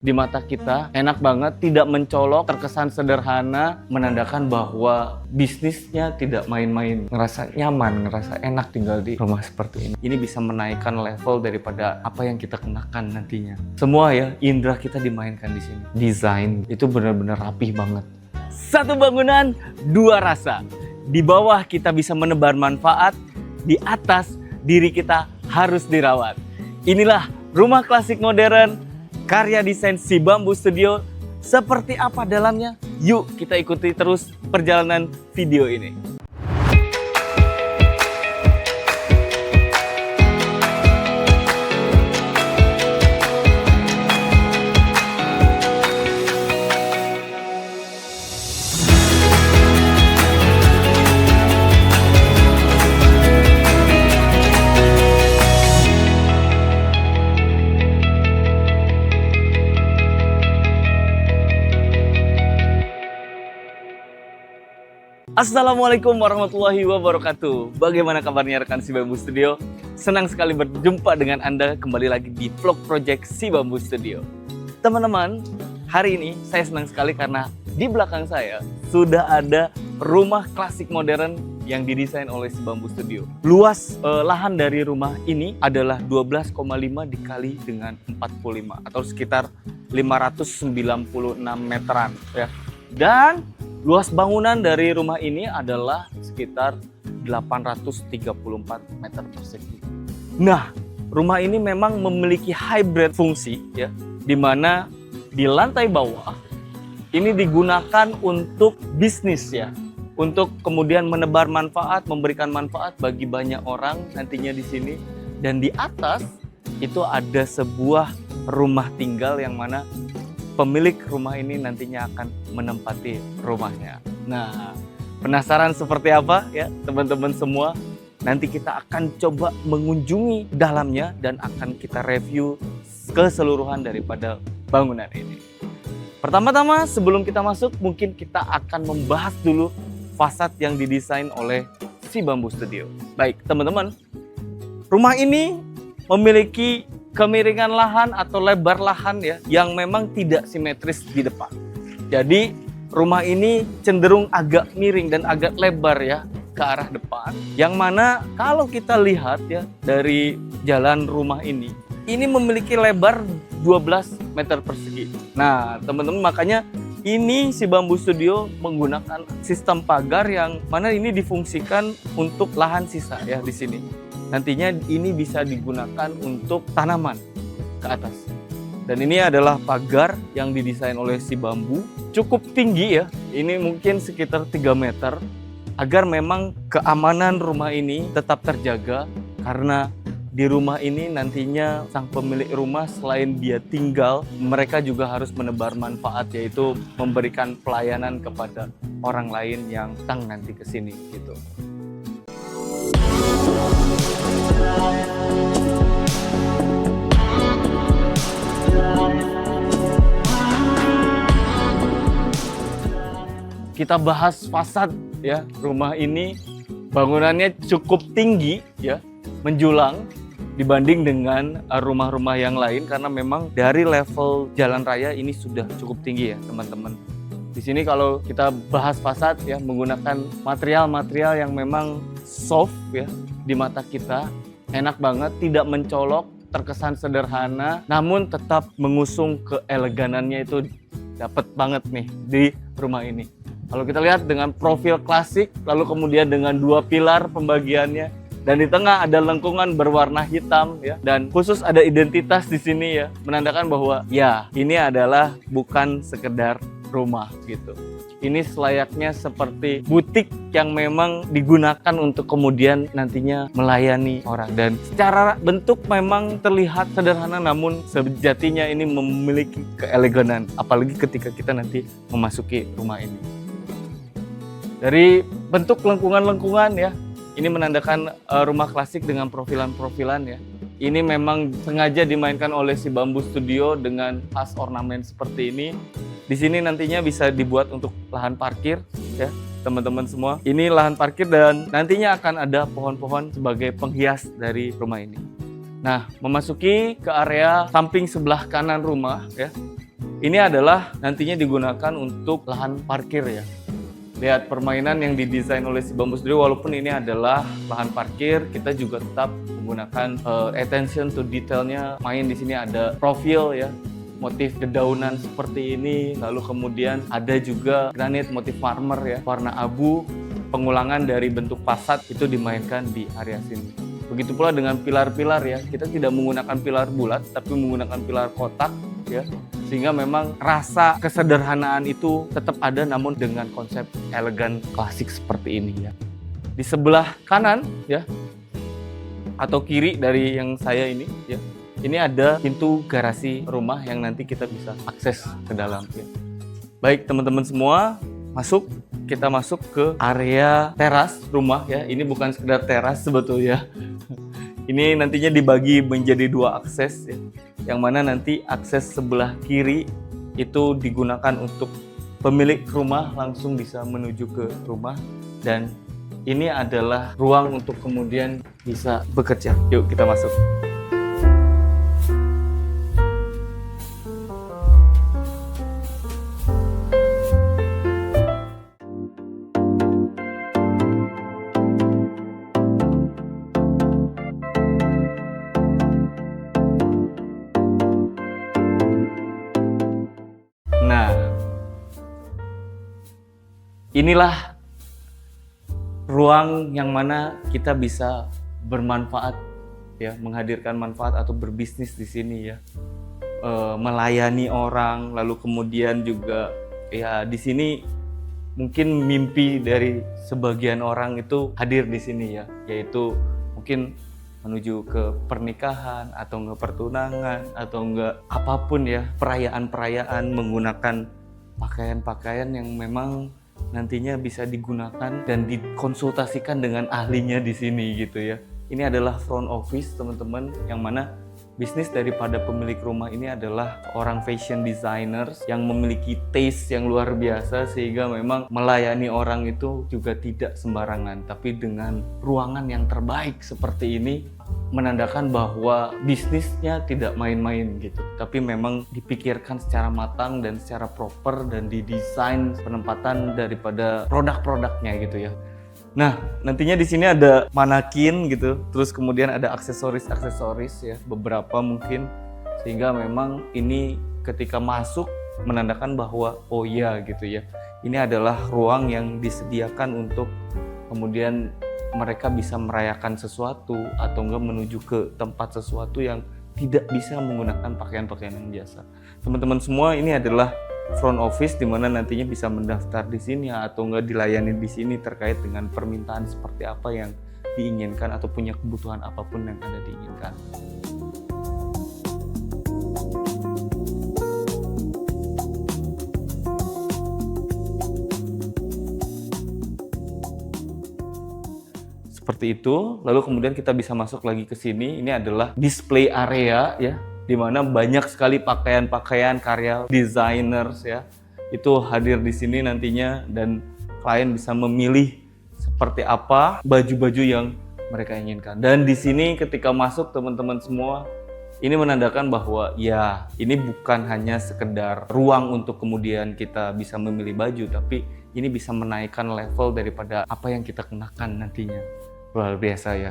di mata kita, enak banget, tidak mencolok, terkesan sederhana, menandakan bahwa bisnisnya tidak main-main, ngerasa nyaman, ngerasa enak tinggal di rumah seperti ini. Ini bisa menaikkan level daripada apa yang kita kenakan nantinya. Semua ya, indera kita dimainkan di sini. Desain itu benar-benar rapih banget. Satu bangunan, dua rasa. Di bawah kita bisa menebar manfaat, di atas diri kita harus dirawat. Inilah rumah klasik modern karya desain Si Bambu Studio. Seperti apa dalamnya? Yuk kita ikuti terus perjalanan video ini. Assalamualaikum warahmatullahi wabarakatuh. Bagaimana kabarnya rekan Si Bambu Studio? Senang sekali berjumpa dengan Anda kembali lagi di vlog project Si Bambu Studio. Teman-teman, hari ini saya senang sekali karena di belakang saya sudah ada rumah klasik modern yang didesain oleh Si Bambu Studio. Luas lahan dari rumah ini adalah 12,5 dikali dengan 45 atau sekitar 596 meteran ya. Dan luas bangunan dari rumah ini adalah sekitar 834 meter persegi. Nah, rumah ini memang memiliki hybrid fungsi ya, di mana di lantai bawah ini digunakan untuk bisnis ya, untuk kemudian menebar manfaat, memberikan manfaat bagi banyak orang nantinya di sini. Dan di atas itu ada sebuah rumah tinggal yang mana pemilik rumah ini nantinya akan menempati rumahnya. Nah, penasaran seperti apa ya teman-teman semua? Nanti kita akan coba mengunjungi dalamnya dan akan kita review keseluruhan daripada bangunan ini. Pertama-tama sebelum kita masuk, mungkin kita akan membahas dulu fasad yang didesain oleh Si Bambu Studio. Baik teman-teman, rumah ini memiliki kemiringan lahan atau lebar lahan ya yang memang tidak simetris di depan. Jadi rumah ini cenderung agak miring dan agak lebar ya ke arah depan. Yang mana kalau kita lihat ya dari jalan rumah ini memiliki lebar 12 meter persegi. Nah teman-teman, makanya ini Si Bambu Studio menggunakan sistem pagar yang mana ini difungsikan untuk lahan sisa ya di sini. Nantinya ini bisa digunakan untuk tanaman ke atas. Dan ini adalah pagar yang didesain oleh Si Bambu. Cukup tinggi ya, ini mungkin sekitar 3 meter. Agar memang keamanan rumah ini tetap terjaga. Karena di rumah ini nantinya sang pemilik rumah selain dia tinggal, mereka juga harus menebar manfaat, yaitu memberikan pelayanan kepada orang lain yang datang nanti ke sini gitu. Kita bahas fasad ya rumah ini. Bangunannya cukup tinggi ya, menjulang dibanding dengan rumah-rumah yang lain karena memang dari level jalan raya ini sudah cukup tinggi ya teman-teman. Di sini kalau kita bahas fasad ya menggunakan material-material yang memang soft ya di mata kita, enak banget, tidak mencolok, terkesan sederhana, namun tetap mengusung keeleganannya itu dapat banget nih di rumah ini. Kalau kita lihat dengan profil klasik, lalu kemudian dengan dua pilar pembagiannya, dan di tengah ada lengkungan berwarna hitam ya, dan khusus ada identitas di sini ya, menandakan bahwa ya ini adalah bukan sekedar rumah gitu. Ini selayaknya seperti butik yang memang digunakan untuk kemudian nantinya melayani orang. Dan secara bentuk memang terlihat sederhana, namun sejatinya ini memiliki keeleganan. Apalagi ketika kita nanti memasuki rumah ini. Dari bentuk lengkungan-lengkungan ya, ini menandakan rumah klasik dengan profilan-profilan ya. Ini memang sengaja dimainkan oleh Si Bambu Studio dengan khas ornamen seperti ini. Di sini nantinya bisa dibuat untuk lahan parkir ya, teman-teman semua. Ini lahan parkir dan nantinya akan ada pohon-pohon sebagai penghias dari rumah ini. Nah, memasuki ke area samping sebelah kanan rumah ya. Ini adalah nantinya digunakan untuk lahan parkir ya. Lihat permainan yang didesain oleh si Bamboo Studio, walaupun ini adalah lahan parkir, kita juga tetap menggunakan attention to detailnya. Main di sini ada profil ya, motif dedaunan seperti ini, lalu kemudian ada juga granit motif marmer ya, warna abu, pengulangan dari bentuk fasad itu dimainkan di area sini. Begitu pula dengan pilar-pilar ya, kita tidak menggunakan pilar bulat, tapi menggunakan pilar kotak ya, sehingga memang rasa kesederhanaan itu tetap ada namun dengan konsep elegan klasik seperti ini ya. Di sebelah kanan ya atau kiri dari yang saya ini ya, ini ada pintu garasi rumah yang nanti kita bisa akses ke dalam ya. Baik teman-teman semua, kita masuk ke area teras rumah ya. Ini bukan sekedar teras sebetulnya. Ini nantinya dibagi menjadi 2 akses ya. Yang mana nanti akses sebelah kiri itu digunakan untuk pemilik rumah langsung bisa menuju ke rumah, dan ini adalah ruang untuk kemudian bisa bekerja. Yuk kita masuk. Nah, inilah ruang yang mana kita bisa bermanfaat ya, menghadirkan manfaat atau berbisnis di sini ya, melayani orang, lalu kemudian juga ya di sini mungkin mimpi dari sebagian orang itu hadir di sini ya, yaitu mungkin menuju ke pernikahan atau enggak pertunangan atau enggak apapun ya, perayaan-perayaan menggunakan pakaian-pakaian yang memang nantinya bisa digunakan dan dikonsultasikan dengan ahlinya di sini gitu ya. Ini adalah front office teman-teman, yang mana bisnis daripada pemilik rumah ini adalah orang fashion designers yang memiliki taste yang luar biasa, sehingga memang melayani orang itu juga tidak sembarangan, tapi dengan ruangan yang terbaik seperti ini menandakan bahwa bisnisnya tidak main-main gitu, tapi memang dipikirkan secara matang dan secara proper dan didesain penempatan daripada produk-produknya gitu ya. Nah, nantinya di sini ada manekin gitu, terus kemudian ada aksesoris ya, beberapa mungkin, sehingga memang ini ketika masuk menandakan bahwa oh ya gitu ya, ini adalah ruang yang disediakan untuk kemudian mereka bisa merayakan sesuatu atau enggak menuju ke tempat sesuatu yang tidak bisa menggunakan pakaian-pakaian yang biasa. Teman-teman semua, ini adalah front office di mana nantinya bisa mendaftar di sini atau enggak dilayani di sini terkait dengan permintaan seperti apa yang diinginkan atau punya kebutuhan apapun yang ada diinginkan. Seperti itu, lalu kemudian kita bisa masuk lagi ke sini. Ini adalah display area ya, di mana banyak sekali pakaian-pakaian karya designers ya, itu hadir di sini nantinya, dan klien bisa memilih seperti apa baju-baju yang mereka inginkan. Dan di sini ketika masuk teman-teman semua, ini menandakan bahwa ya ini bukan hanya sekedar ruang untuk kemudian kita bisa memilih baju, tapi ini bisa menaikkan level daripada apa yang kita kenakan nantinya. Luar biasa ya.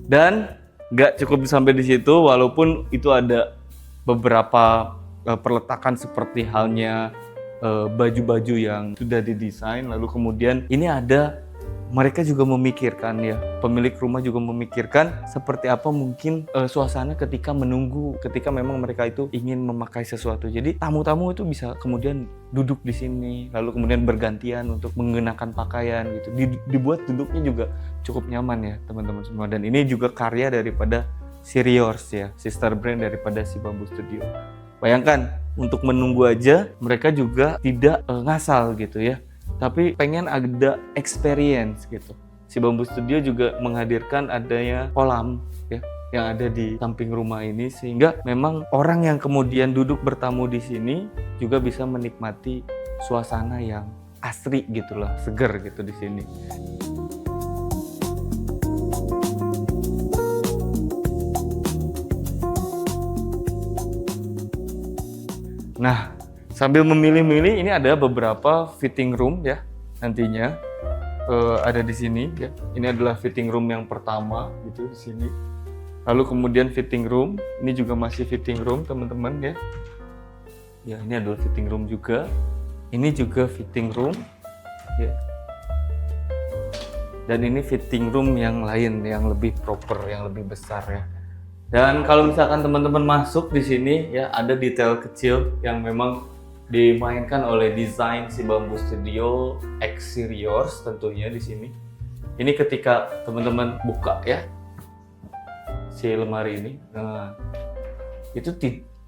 Dan nggak cukup sampai di situ, walaupun itu ada beberapa perletakan seperti halnya baju-baju yang sudah didesain, lalu kemudian ini ada, mereka juga memikirkan ya, pemilik rumah juga memikirkan seperti apa mungkin suasana ketika menunggu, ketika memang mereka itu ingin memakai sesuatu. Jadi tamu-tamu itu bisa kemudian duduk di sini, lalu kemudian bergantian untuk mengenakan pakaian gitu. Dibuat duduknya juga cukup nyaman ya teman-teman semua. Dan ini juga karya daripada Siriors ya, sister brand daripada si Bamboo Studio. Bayangkan, untuk menunggu aja mereka juga tidak ngasal gitu ya, tapi pengen ada experience gitu. Si Bamboo Studio juga menghadirkan adanya kolam ya yang ada di samping rumah ini, sehingga memang orang yang kemudian duduk bertamu di sini juga bisa menikmati suasana yang asri gitulah, seger gitu di sini. Nah, sambil memilih-milih ini ada beberapa fitting room ya nantinya ada di sini ya. Ini adalah fitting room yang pertama gitu di sini. Lalu kemudian fitting room, ini juga masih fitting room teman-teman ya. Ya, ini adalah fitting room juga. Ini juga fitting room ya. Dan ini fitting room yang lain yang lebih proper, yang lebih besar ya. Dan kalau misalkan teman-teman masuk di sini ya, ada detail kecil yang memang dimainkan oleh desain si Bamboo Studio Exteriors tentunya di sini. Ini ketika teman-teman buka ya si lemari ini, nah, itu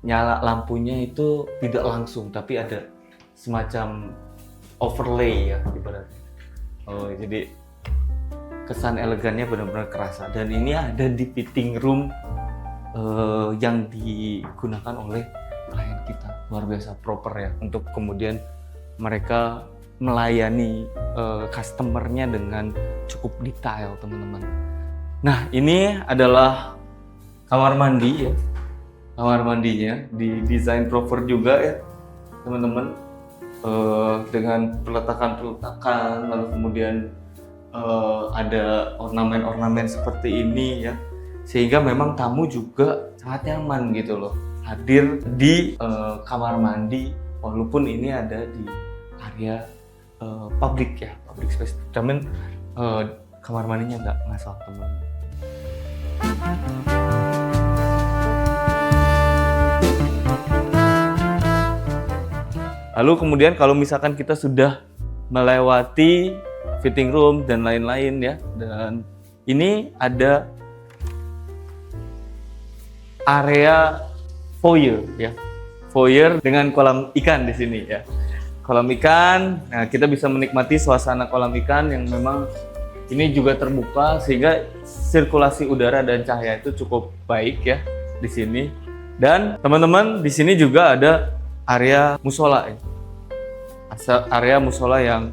nyala lampunya itu tidak langsung, tapi ada semacam overlay ya ibaratnya. Oh, jadi kesan elegannya benar-benar kerasa. Dan ini ada di fitting room yang digunakan oleh klien kita, luar biasa proper ya, untuk kemudian mereka melayani customernya dengan cukup detail teman-teman. Nah, ini adalah kamar mandi ya, kamar mandinya didesain proper juga ya teman-teman, dengan peletakan lalu kemudian ada ornamen-ornamen seperti ini ya, sehingga memang tamu juga sangat nyaman gitu loh hadir di kamar mandi, walaupun ini ada di area public ya, public space. Cuman kamar mandinya nggak ngasal teman. Lalu kemudian kalau misalkan kita sudah melewati fitting room dan lain-lain ya, dan ini ada area foyer ya, foyer dengan kolam ikan di sini ya, kolam ikan. Nah, kita bisa menikmati suasana kolam ikan yang memang ini juga terbuka sehingga sirkulasi udara dan cahaya itu cukup baik ya di sini. Dan teman-teman di sini juga ada area musola ya, area musola yang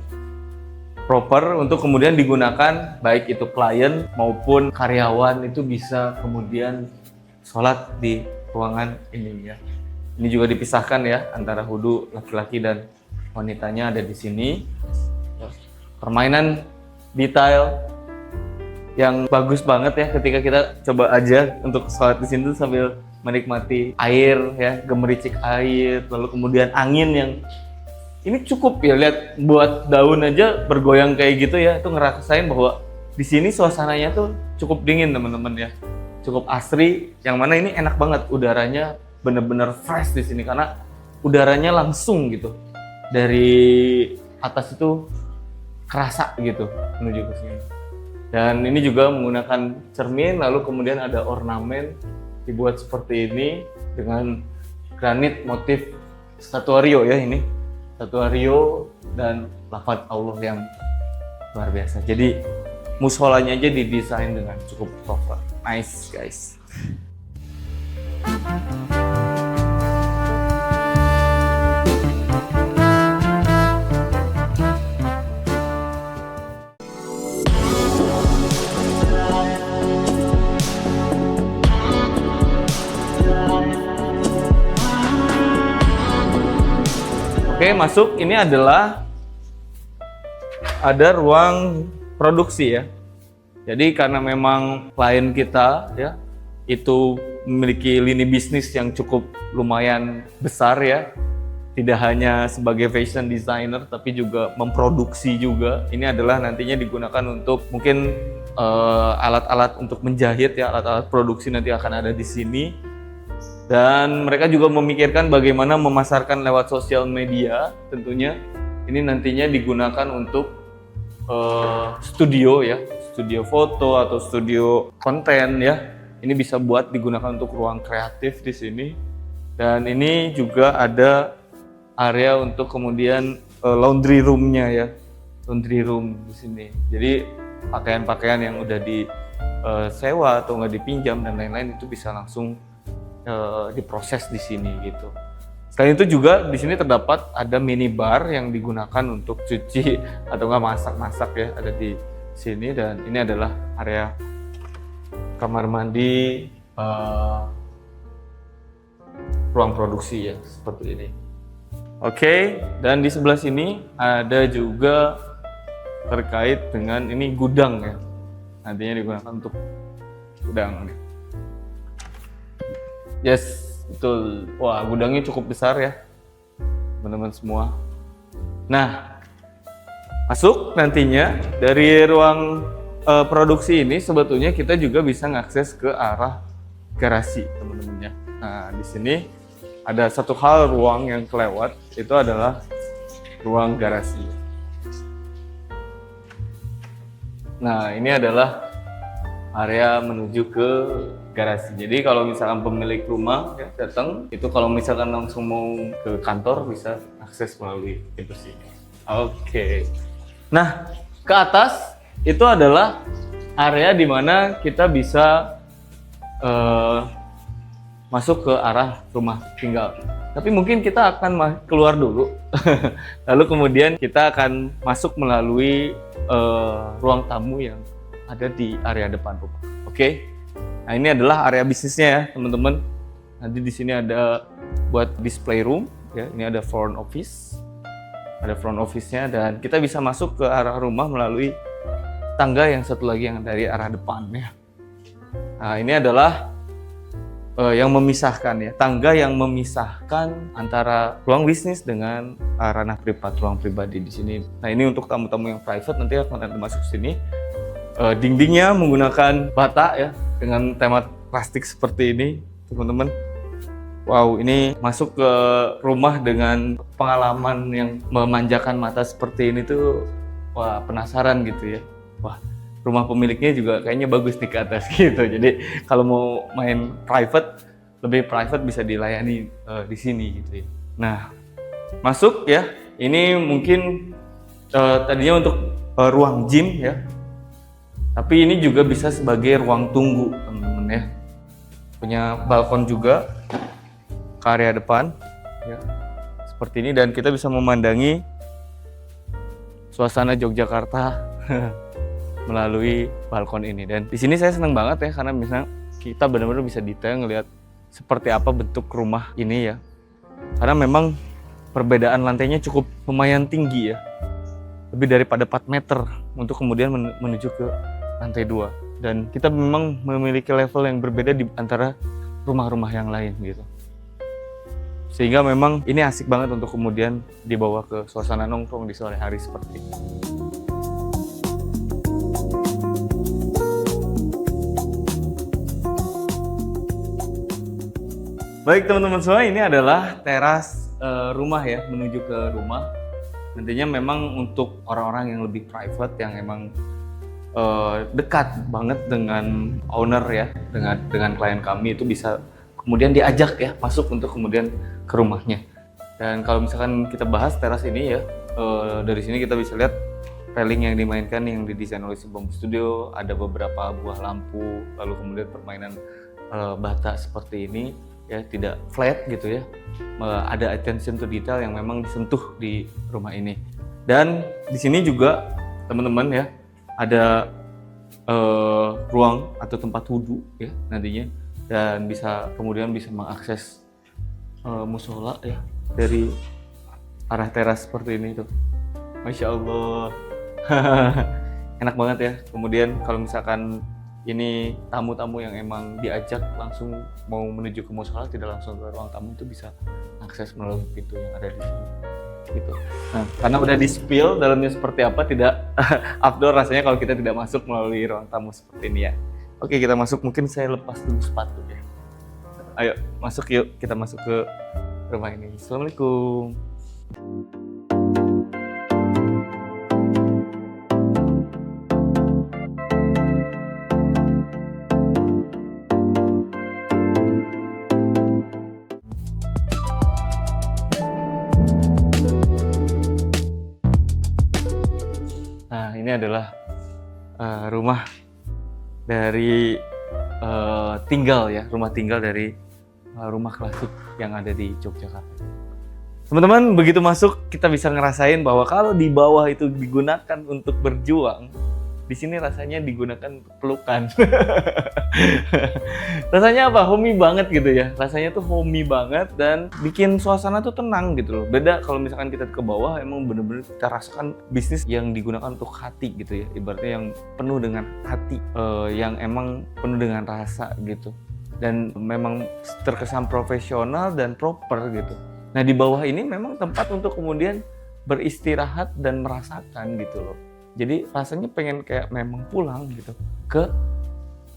proper untuk kemudian digunakan baik itu klien maupun karyawan itu bisa kemudian sholat di ruangan ini ya. Ini juga dipisahkan ya antara wudhu laki-laki dan wanitanya ada di sini. Permainan detail yang bagus banget ya ketika kita coba aja untuk sholat di sini tuh sambil menikmati air ya, gemericik air, lalu kemudian angin yang ini cukup ya, lihat buat daun aja bergoyang kayak gitu ya, itu ngerasain bahwa di sini suasananya tuh cukup dingin teman-teman ya, cukup asri, yang mana ini enak banget, udaranya bener-bener fresh di sini karena udaranya langsung gitu dari atas itu kerasa gitu menuju ke sini. Dan ini juga menggunakan cermin, lalu kemudian ada ornamen dibuat seperti ini dengan granit motif statuario ya, ini statuario dan lafaz Allah yang luar biasa. Jadi musholanya aja didesain dengan cukup proper. Nice guys. Oke, masuk. Ini adalah ada ruang produksi ya. Jadi karena memang klien kita ya itu memiliki lini bisnis yang cukup lumayan besar ya. Tidak hanya sebagai fashion designer tapi juga memproduksi juga. Ini adalah nantinya digunakan untuk mungkin alat-alat untuk menjahit ya, alat-alat produksi nanti akan ada di sini. Dan mereka juga memikirkan bagaimana memasarkan lewat sosial media tentunya. Ini nantinya digunakan untuk studio ya, studio foto atau studio konten ya. Ini bisa buat digunakan untuk ruang kreatif di sini. Dan ini juga ada area untuk kemudian laundry room-nya ya. Laundry room di sini. Jadi pakaian-pakaian yang udah disewa atau nggak dipinjam dan lain-lain itu bisa langsung diproses di sini gitu. Selain itu juga di sini terdapat ada minibar yang digunakan untuk cuci atau nggak masak-masak ya, ada di sini. Dan ini adalah area kamar mandi ruang produksi ya, seperti ini. Oke, dan di sebelah sini ada juga terkait dengan ini gudang ya. Nantinya digunakan untuk gudang. Yes, betul. Wah, gudangnya cukup besar ya, teman-teman semua. Nah, masuk nantinya dari ruang produksi ini sebetulnya kita juga bisa mengakses ke arah garasi, teman-teman ya. Nah, di sini ada satu hal ruang yang kelewat, itu adalah ruang garasi. Nah, ini adalah area menuju ke garasi. Jadi kalau misalkan pemilik rumah ya, datang, itu kalau misalkan langsung mau ke kantor bisa akses melalui pintu sini. Oke. Nah, ke atas itu adalah area di mana kita bisa masuk ke arah rumah tinggal. Tapi mungkin kita akan keluar dulu, lalu kemudian kita akan masuk melalui ruang tamu yang ada di area depan rumah. Oke, nah ini adalah area bisnisnya ya teman-teman. Nanti di sini ada buat display room, ya. Ini ada front office, ada front office-nya, dan kita bisa masuk ke arah rumah melalui tangga yang satu lagi yang dari arah depan ya. Nah ini adalah yang memisahkan ya, tangga yang memisahkan antara ruang bisnis dengan ranah privat, ruang pribadi di sini. Nah ini untuk tamu-tamu yang private nanti akan masuk sini. Dindingnya menggunakan bata ya, dengan tema plastik seperti ini, teman-teman. Wow, ini masuk ke rumah dengan pengalaman yang memanjakan mata seperti ini tuh, wah penasaran gitu ya. Wah, rumah pemiliknya juga kayaknya bagus nih ke atas gitu. Jadi kalau mau main private, lebih private bisa dilayani di sini gitu ya. Nah, masuk ya. Ini mungkin tadinya untuk ruang gym ya. Tapi ini juga bisa sebagai ruang tunggu, teman-teman ya. Punya balkon juga ke area depan ya. Seperti ini, dan kita bisa memandangi suasana Yogyakarta melalui balkon ini. Dan di sini saya senang banget ya, karena misalnya kita benar-benar bisa detail ngelihat seperti apa bentuk rumah ini ya. Karena memang perbedaan lantainya cukup lumayan tinggi ya, lebih daripada 4 meter untuk kemudian menuju ke lantai 2. Dan kita memang memiliki level yang berbeda di antara rumah-rumah yang lain gitu. Sehingga memang ini asik banget untuk kemudian dibawa ke suasana nongkrong di sore hari seperti ini. Baik teman-teman semua, ini adalah teras rumah ya, menuju ke rumah. Nantinya memang untuk orang-orang yang lebih private, yang emang dekat banget dengan owner ya, dengan klien kami, itu bisa kemudian diajak ya masuk untuk kemudian ke rumahnya. Dan kalau misalkan kita bahas teras ini ya, dari sini kita bisa lihat railing yang dimainkan yang didesain oleh Si Bambu Studio, ada beberapa buah lampu, lalu kemudian permainan bata seperti ini ya, tidak flat gitu ya. Ada attention to detail yang memang disentuh di rumah ini. Dan di sini juga teman-teman ya, ada ruang atau tempat wudhu ya nantinya, dan kemudian bisa mengakses musola ya dari arah teras seperti ini tuh. Masya Allah. Enak banget ya. Kemudian kalau misalkan ini tamu-tamu yang emang diajak langsung mau menuju ke musola, tidak langsung ke ruang tamu, itu bisa akses melalui pintu yang ada di sini gitu. Nah, karena udah di-spill dalamnya seperti apa, tidak afdol rasanya kalau kita tidak masuk melalui ruang tamu seperti ini ya. Oke, kita masuk. Mungkin saya lepas dulu sepatu ya. Ayo masuk, yuk kita masuk ke rumah ini. Assalamualaikum. Nah, ini adalah rumah dari rumah tinggal dari rumah klasik yang ada di Yogyakarta. Teman-teman, begitu masuk kita bisa ngerasain bahwa kalau di bawah itu digunakan untuk berjuang, Di sini rasanya digunakan untuk pelukan. Rasanya apa? Homey banget gitu ya. Rasanya tuh homey banget dan bikin suasana tuh tenang gitu loh. Beda kalau misalkan kita ke bawah, emang bener-bener kita rasakan bisnis yang digunakan untuk hati gitu ya. Ibaratnya yang penuh dengan hati, yang emang penuh dengan rasa gitu. Dan memang terkesan profesional dan proper gitu. Nah di bawah ini memang tempat untuk kemudian beristirahat dan merasakan gitu loh. Jadi rasanya pengen kayak memang pulang gitu ke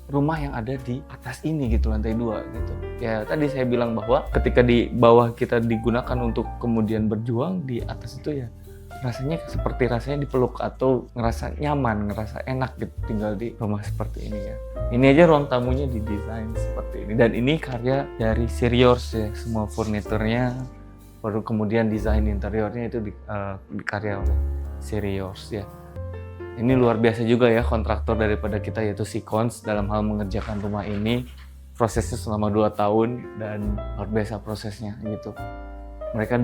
rumah yang ada di atas ini gitu, lantai 2 gitu. Ya tadi saya bilang bahwa ketika di bawah kita digunakan untuk kemudian berjuang, di atas itu ya rasanya seperti rasanya dipeluk atau ngerasa nyaman, ngerasa enak gitu tinggal di rumah seperti ini ya. Ini aja ruang tamunya didesain seperti ini dan ini karya dari Siriors ya, semua furniturnya, baru kemudian desain interiornya itu dikarya oleh Siriors ya. Ini luar biasa juga ya kontraktor daripada kita yaitu Sikons dalam hal mengerjakan rumah ini. Prosesnya selama 2 tahun dan luar biasa prosesnya gitu. Mereka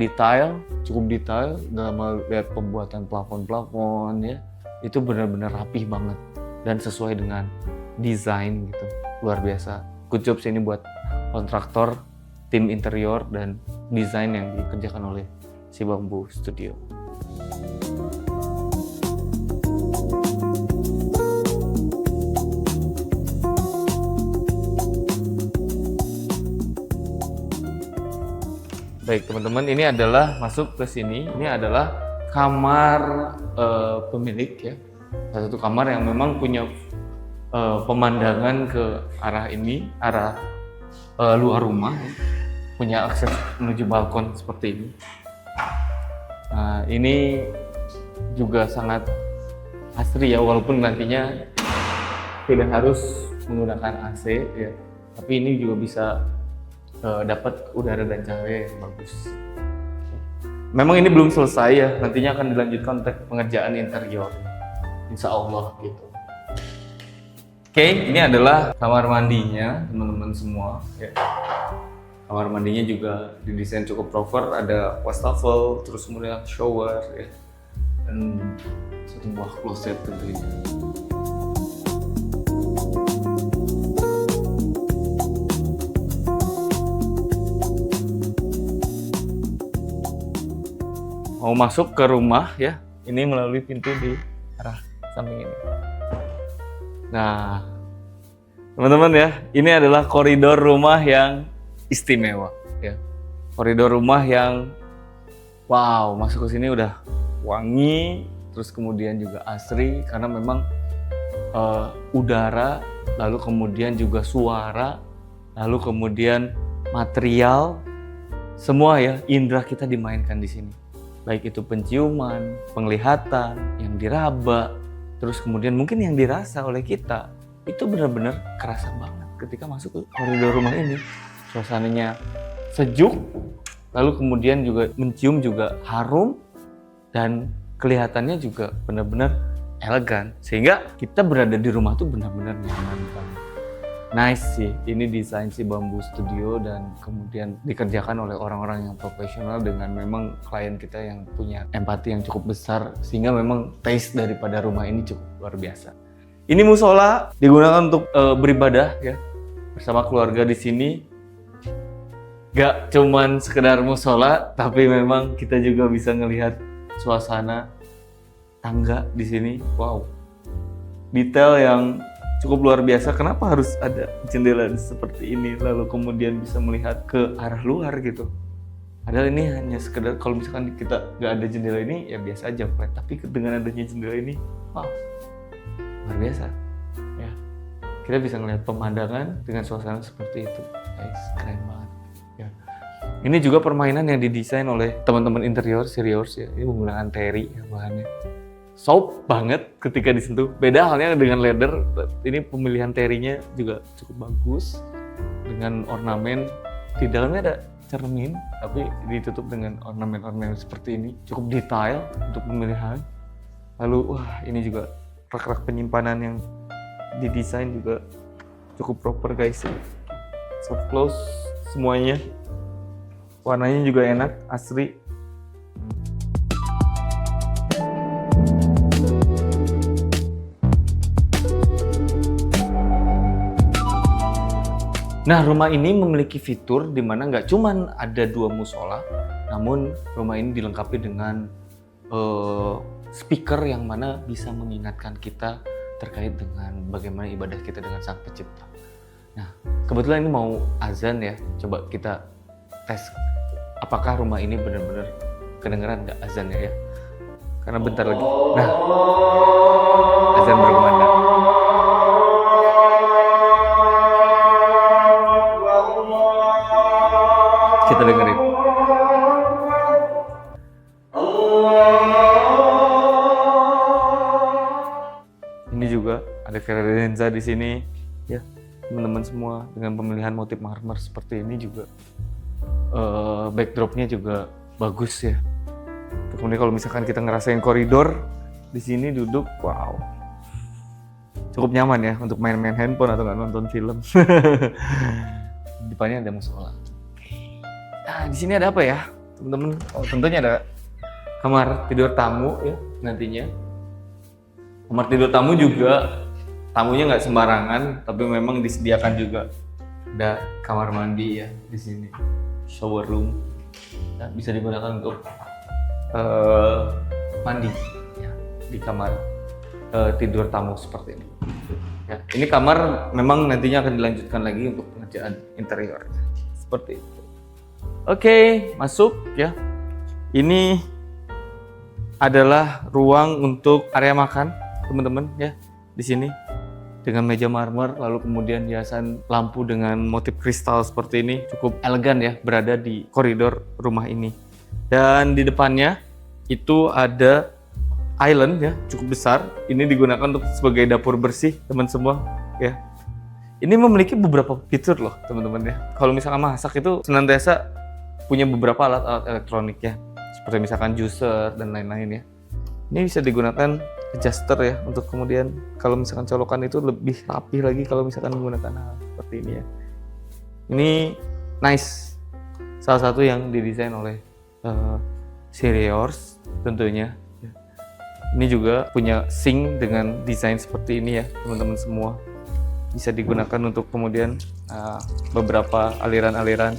cukup detail dalam hal lihat pembuatan plafon-plafon ya. Itu benar-benar rapih banget dan sesuai dengan desain gitu. Luar biasa. Good job sih ini buat kontraktor, tim interior dan desain yang dikerjakan oleh Si Bambu Studio. Baik teman-teman, ini adalah masuk ke sini. Ini adalah kamar pemilik ya. Salah satu kamar yang memang punya pemandangan ke arah ini, arah luar rumah. Ya. Punya akses menuju balkon seperti ini. Nah, ini juga sangat asri ya, walaupun nantinya tidak harus menggunakan AC ya. Tapi ini juga bisa dapat udara dan cahaya yang bagus. Memang ini belum selesai ya, nantinya akan dilanjutkan untuk pengerjaan interior, insya Allah gitu. Oke, ini adalah kamar mandinya teman-teman semua. Ya. Kamar mandinya juga didesain cukup proper, ada wastafel, terus kemudian shower, ya. Dan satu buah kloset tentunya. Mau masuk ke rumah ya, ini melalui pintu di arah samping ini. Nah, teman-teman ya, ini adalah koridor rumah yang istimewa ya. Koridor rumah yang wow, masuk ke sini udah wangi, terus kemudian juga asri karena memang udara, lalu kemudian juga suara, lalu kemudian material, semua ya indera kita dimainkan di sini. Baik itu penciuman, penglihatan, yang diraba, terus kemudian mungkin yang dirasa oleh kita, itu benar-benar kerasa banget ketika masuk ke koridor rumah ini. Suasananya sejuk, lalu kemudian juga mencium juga harum, dan kelihatannya juga benar-benar elegan. Sehingga kita berada di rumah tuh benar-benar nyaman banget. Nice sih, ini desain Si Bambu Studio dan kemudian dikerjakan oleh orang-orang yang profesional dengan memang klien kita yang punya empati yang cukup besar sehingga memang taste daripada rumah ini cukup luar biasa. Ini musola digunakan untuk beribadah ya bersama keluarga di sini. Gak cuman sekedar musola, tapi memang kita juga bisa ngelihat suasana tangga di sini. Wow, detail yang cukup luar biasa. Kenapa harus ada jendela seperti ini lalu kemudian bisa melihat ke arah luar gitu? Padahal ini hanya sekedar kalau misalkan kita nggak ada jendela ini ya biasa aja flat. Tapi dengan adanya jendela ini, wow, luar biasa. Ya, kita bisa melihat pemandangan dengan suasana seperti itu, guys, keren banget. Ya, ini juga permainan yang didesain oleh teman-teman interior Siriors ya. Ini menggunakan teri ya bahannya. Soft banget ketika disentuh. Beda halnya dengan leather. Ini pemilihan terinya juga cukup bagus dengan ornamen. Di dalamnya ada cermin, tapi ditutup dengan ornamen-ornamen seperti ini. Cukup detail untuk pemilihan. Lalu, wah ini juga rak-rak penyimpanan yang didesain juga cukup proper guys. Soft close semuanya. Warnanya juga enak, asri. Nah, rumah ini memiliki fitur di mana nggak cuman ada 2 musola, namun rumah ini dilengkapi dengan speaker yang mana bisa mengingatkan kita terkait dengan bagaimana ibadah kita dengan Sang Pencipta. Nah, kebetulan ini mau azan ya, coba kita tes apakah rumah ini benar-benar kedengeran nggak azannya ya. Karena bentar lagi. Nah, azan berkumandang. Kita dengerin. Ini juga ada kredenza di sini ya, teman-teman semua, dengan pemilihan motif marmer seperti ini juga. Backdropnya juga bagus ya. Kemudian kalau misalkan kita ngerasain koridor di sini duduk, wow, cukup nyaman ya untuk main-main handphone atau nggak nonton film. Depannya ada musola. Nah, di sini ada apa ya, teman-teman? Oh, tentunya ada kamar tidur tamu ya nantinya. Kamar tidur tamu juga, tamunya nggak sembarangan, tapi memang disediakan juga ada kamar mandi ya di sini, shower room, ya, bisa digunakan untuk mandi ya, di kamar tidur tamu seperti ini. Ya, ini kamar memang nantinya akan dilanjutkan lagi untuk pengerjaan interior seperti itu. Oke, masuk ya. Ini adalah ruang untuk area makan, teman-teman ya. Di sini dengan meja marmer, lalu kemudian hiasan lampu dengan motif kristal seperti ini, cukup elegan ya berada di koridor rumah ini. Dan di depannya itu ada island ya, cukup besar. Ini digunakan untuk sebagai dapur bersih, teman semua ya. Ini memiliki beberapa fitur loh, teman-teman ya. Kalau misalkan masak itu senantiasa punya beberapa alat-alat elektronik ya, seperti misalkan juicer dan lain-lain ya. Ini bisa digunakan adjuster ya, untuk kemudian kalau misalkan colokan itu lebih rapi lagi kalau misalkan menggunakan hal seperti ini ya. Ini nice, salah satu yang didesain oleh Sirius tentunya. Ini juga punya sink dengan desain seperti ini ya, teman-teman semua. Bisa digunakan untuk kemudian beberapa aliran-aliran,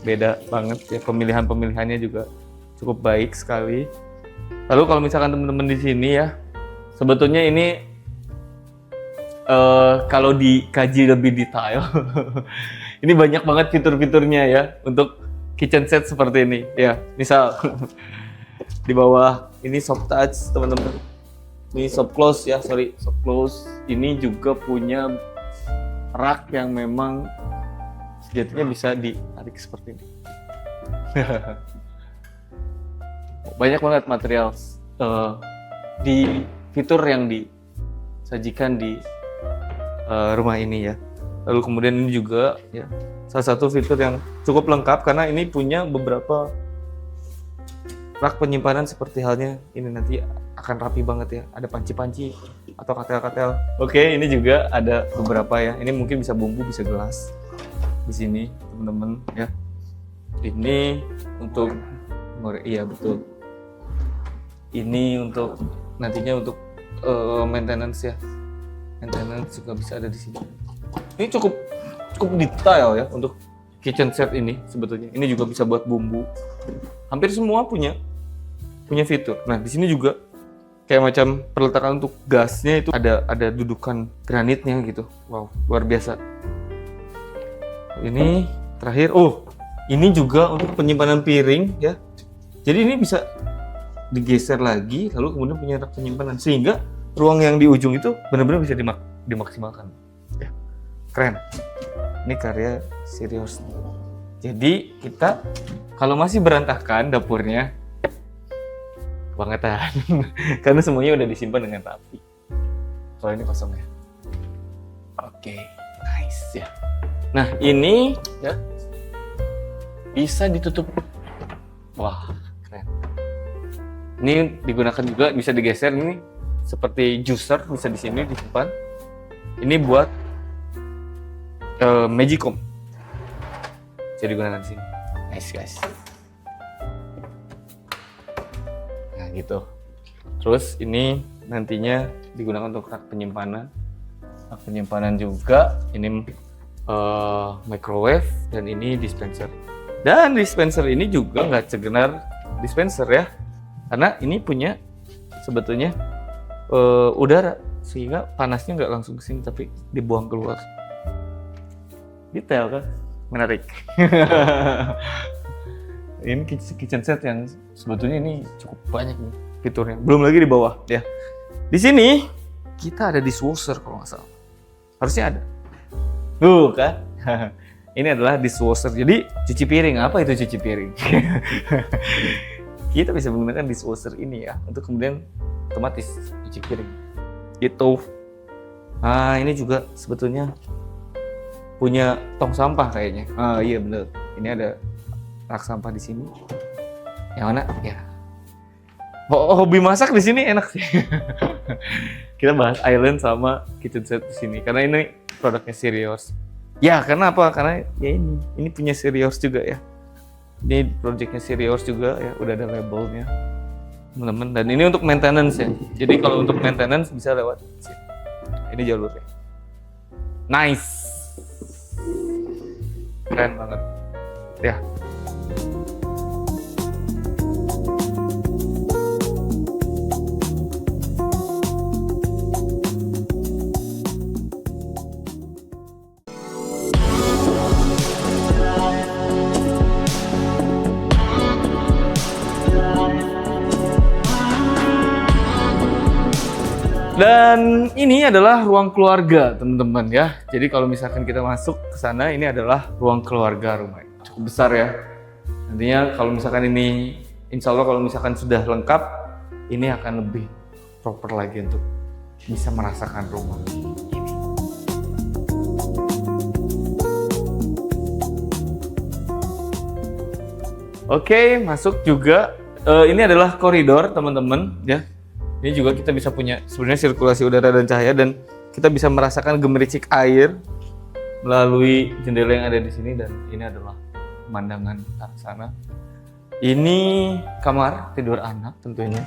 beda banget ya, pemilihannya juga cukup baik sekali. Lalu kalau misalkan teman-teman di sini ya, sebetulnya ini kalau dikaji lebih detail, ini banyak banget fitur-fiturnya ya untuk kitchen set seperti ini ya. Misal di bawah ini soft touch, teman-teman. Ini soft close ya, soft close. Ini juga punya rak yang memang sejatinya bisa ditarik seperti ini. Banyak banget material di fitur yang disajikan di rumah ini ya. Lalu kemudian ini juga ya salah satu fitur yang cukup lengkap karena ini punya beberapa rak penyimpanan seperti halnya ini, nanti akan rapi banget ya. Ada panci-panci atau katel-katel. Oke, ini juga ada beberapa ya. Ini mungkin bisa bumbu, bisa gelas di sini, teman-teman ya. Ini untuk iya betul. Ini untuk nantinya untuk maintenance ya. Maintenance juga bisa ada di sini. Ini cukup detail ya untuk kitchen set ini sebetulnya. Ini juga bisa buat bumbu. Hampir semua punya fitur. Nah, di sini juga kayak macam perletakan untuk gasnya itu ada dudukan granitnya gitu. Wow, luar biasa. Ini terakhir, ini juga untuk penyimpanan piring ya. Jadi ini bisa digeser lagi, lalu kemudian punya rak penyimpanan sehingga ruang yang di ujung itu benar-benar bisa dimaksimalkan. Ya, keren. Ini karya Sirius. Jadi kita kalau masih berantakan dapurnya, kebangetan. Karena semuanya udah disimpan dengan rapi. Kalau ini kosong ya. Oke, nice ya. Nah, ini ya bisa ditutup. Wah, keren. Ini digunakan juga, bisa digeser ini seperti juicer, bisa di sini disimpan. Ini buat Magicom. Bisa digunakan di sini. Nice guys. Nah gitu. Terus ini nantinya digunakan untuk rak penyimpanan. Rak penyimpanan juga ini microwave, dan ini dispenser. Dan dispenser ini juga nggak sekedar dispenser ya, karena ini punya sebetulnya udara, sehingga panasnya nggak langsung ke sini tapi dibuang keluar. Detail kan, menarik. Ini kitchen set yang sebetulnya ini cukup banyak nih fiturnya. Belum lagi di bawah ya. Di sini kita ada dishwasher kalau nggak salah. Harusnya ada. Kan? Ini adalah dishwasher. Jadi cuci piring. Apa itu cuci piring? Kita bisa menggunakan dishwasher ini ya untuk kemudian otomatis cuci piring. Gitu. Nah, ini juga sebetulnya punya tong sampah kayaknya. Iya bener. Ini ada rak sampah di sini. Yang mana? Ya. Hobi masak di sini enak sih. Kita bahas island sama kitchen set di sini karena ini produknya Sirius. Ya, karena apa? Karena ya ini punya Sirius juga ya. Ini projectnya Sirius juga ya, udah ada labelnya, teman-teman. Dan ini untuk maintenance ya. Jadi kalau untuk maintenance bisa lewat sini. Ini jalurnya. Nice. Keren banget. Ya. Dan ini adalah ruang keluarga, teman-teman ya. Jadi kalau misalkan kita masuk ke sana, ini adalah ruang keluarga rumah. Cukup besar ya. Nantinya kalau misalkan ini, insya Allah kalau misalkan sudah lengkap, ini akan lebih proper lagi untuk bisa merasakan rumah ini. Oke, masuk juga. Ini adalah koridor, teman-teman ya. Ini juga kita bisa punya sebenarnya sirkulasi udara dan cahaya, dan kita bisa merasakan gemericik air melalui jendela yang ada di sini, dan ini adalah pemandangan ke arah sana. Ini kamar tidur anak tentunya.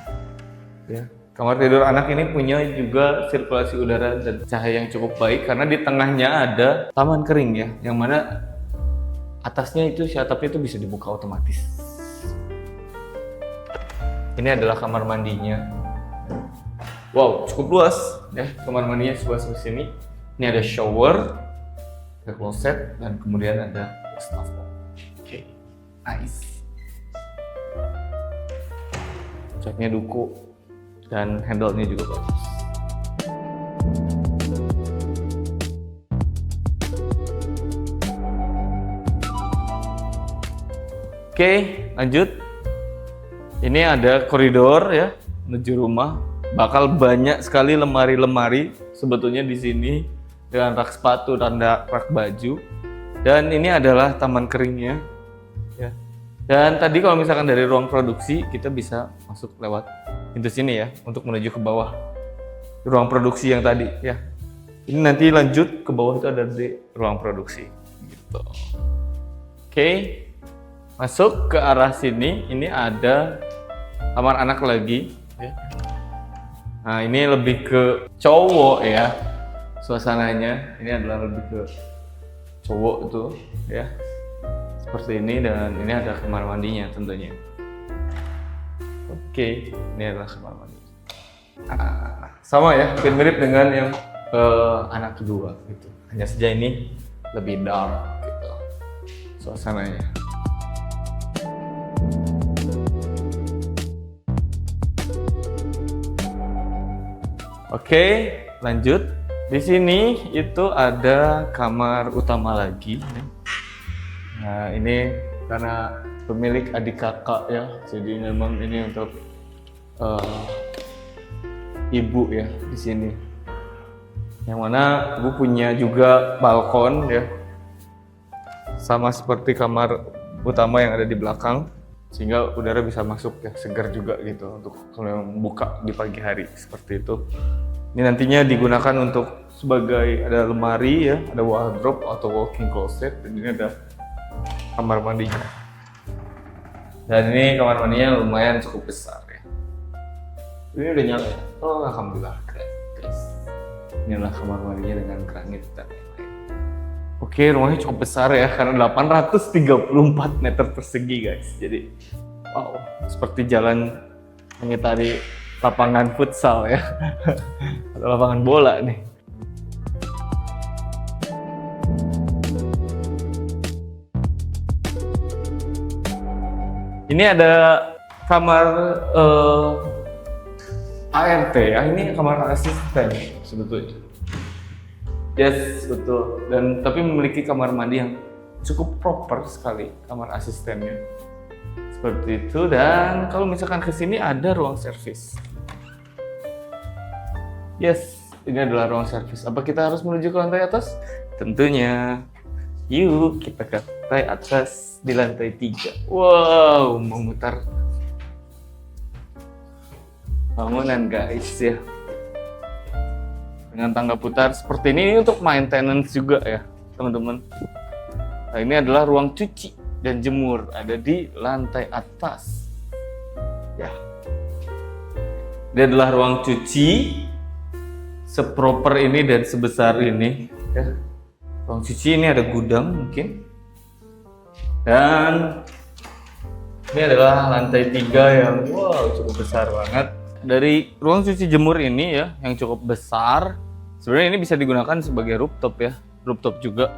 Ya. Kamar tidur anak ini punya juga sirkulasi udara dan cahaya yang cukup baik karena di tengahnya ada taman kering ya, yang mana atasnya itu atapnya itu bisa dibuka otomatis. Ini adalah kamar mandinya. Wow, cukup luas ya kamar mandinya, sebelah sini. Ini ada shower, ada closet, dan kemudian ada wastafel. Oke, nice. Catnya duku dan handle-nya juga bagus. Oke, lanjut. Ini ada koridor ya menuju rumah. Bakal banyak sekali lemari-lemari sebetulnya di sini dengan rak sepatu dan rak baju. Dan ini adalah taman keringnya ya. Dan tadi kalau misalkan dari ruang produksi kita bisa masuk lewat pintu sini ya untuk menuju ke bawah ruang produksi yang tadi ya. Ini nanti lanjut ke bawah itu ada di ruang produksi gitu. Oke. Masuk ke arah sini, ini ada kamar anak lagi ya. Nah, ini lebih ke cowok ya suasananya. Ini adalah lebih ke cowok tuh ya, seperti ini. Dan ini ada kamar mandinya tentunya. Oke, ini adalah kamar mandi. Sama ya, hampir mirip dengan yang anak kedua gitu. Hanya saja ini lebih dark gitu suasananya. Oke, lanjut. Di sini itu ada kamar utama lagi. Nah, ini karena pemilik adik kakak ya, jadi memang ini untuk ibu ya di sini. Yang mana ibu punya juga balkon ya, sama seperti kamar utama yang ada di belakang, sehingga udara bisa masuk ya, segar juga gitu untuk kalau buka di pagi hari seperti itu. Ini nantinya digunakan untuk sebagai ada lemari ya, ada wardrobe atau walk-in closet, dan ini ada kamar mandinya. Dan ini kamar mandinya lumayan cukup besar ya. Ini udah nyala ya? Oh, alhamdulillah, keren guys. Inilah kamar mandinya dengan keranjang dan lain-lain. Oke, rumahnya cukup besar ya, karena 834 meter persegi guys. Jadi, wow, seperti jalan mengitari lapangan futsal ya, atau lapangan bola nih. Ini ada kamar ART ya, ini kamar asisten sebetulnya. Yes, betul. Dan tapi memiliki kamar mandi yang cukup proper sekali, kamar asistennya. Seperti itu. Dan kalau misalkan ke sini ada ruang servis. Yes, ini adalah ruang servis. Apa kita harus menuju ke lantai atas? Tentunya. Yuk, kita ke lantai atas di lantai 3. Wow, memutar bangunan guys ya. Dengan tangga putar seperti ini untuk maintenance juga ya teman-teman. Nah, ini adalah ruang cuci dan jemur, ada di lantai atas ya. Ini adalah ruang cuci seproper ini dan sebesar ini ya. Ruang cuci ini ada gudang mungkin, dan ini adalah lantai 3 yang wow cukup besar banget. Dari ruang cuci jemur ini ya, yang cukup besar, sebenarnya ini bisa digunakan sebagai rooftop ya, rooftop juga,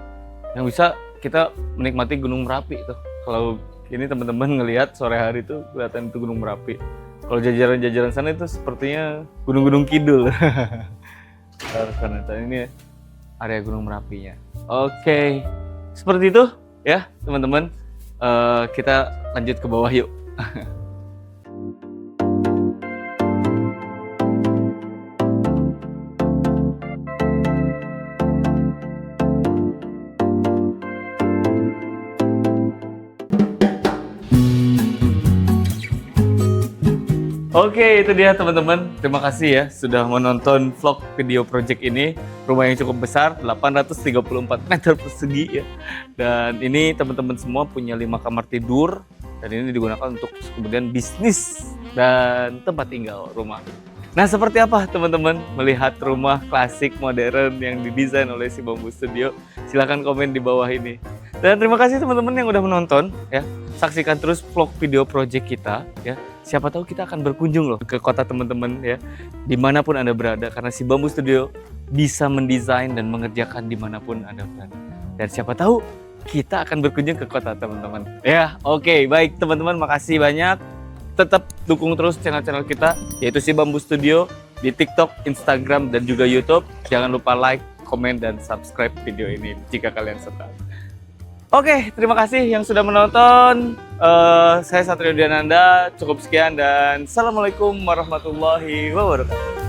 yang bisa kita menikmati Gunung Merapi tuh. Kalau ini teman-teman ngelihat sore hari tuh kelihatan itu Gunung Merapi. Kalau jajaran-jajaran sana itu sepertinya gunung-gunung kidul. Karena ini area Gunung Merapinya. Oke, seperti itu ya teman-teman. Kita lanjut ke bawah yuk. Oke, itu dia teman-teman. Terima kasih ya sudah menonton vlog video project ini. Rumah yang cukup besar, 834 meter persegi ya. Dan ini teman-teman semua punya 5 kamar tidur. Dan ini digunakan untuk kemudian bisnis dan tempat tinggal rumah. Nah, seperti apa teman-teman melihat rumah klasik modern yang didesain oleh Si Bambu Studio? Silahkan komen di bawah ini. Dan terima kasih teman-teman yang udah menonton ya. Saksikan terus vlog video project kita ya. Siapa tahu kita akan berkunjung loh ke kota teman-teman ya, dimanapun Anda berada, karena Si Bambu Studio bisa mendesain dan mengerjakan dimanapun Anda berada. Dan siapa tahu kita akan berkunjung ke kota teman-teman. Ya, oke, baik teman-teman, makasih banyak. Tetap dukung terus channel-channel kita, yaitu Si Bambu Studio di TikTok, Instagram, dan juga YouTube. Jangan lupa like, komen, dan subscribe video ini jika kalian suka. Oke, terima kasih yang sudah menonton. Saya Satrio Diananda, cukup sekian dan Assalamualaikum warahmatullahi wabarakatuh.